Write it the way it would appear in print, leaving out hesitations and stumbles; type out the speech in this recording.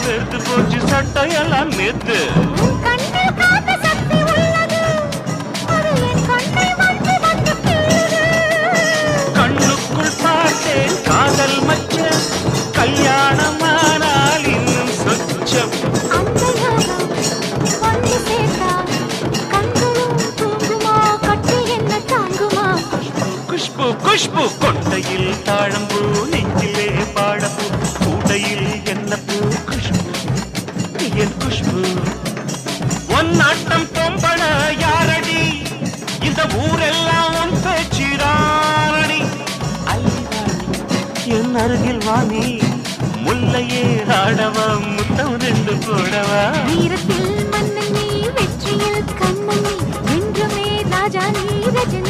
வெறுத்து போச்சு சட்டையெல்லாம் நேத்து. கண்ணுக்குள் பார்த்தேன் காதல் மச்சம், கல்யாணமானால் இன்னும் சொச்சம். குஷ்பு குஷ்பு கொண்டையில் தாழம்பூ, நெஞ்சிலே பாடப்பூ, கூடையில் என்ன பூ? குஷ்பு என் குஷ்பு. உன் நாட்டம் பொம்பள யாரடி, இந்த ஊரெல்லாம் உன் பேச்சிரானடி. என் அருகில் வாணி, முல்லையே ஆடவா, முத்தம் ரெண்டு போடவா. வீரத்தில் மன்னன் நீ, வெற்றியில் கண்ணன் நீ, என்றுமே ராஜா நீ, ரஜினி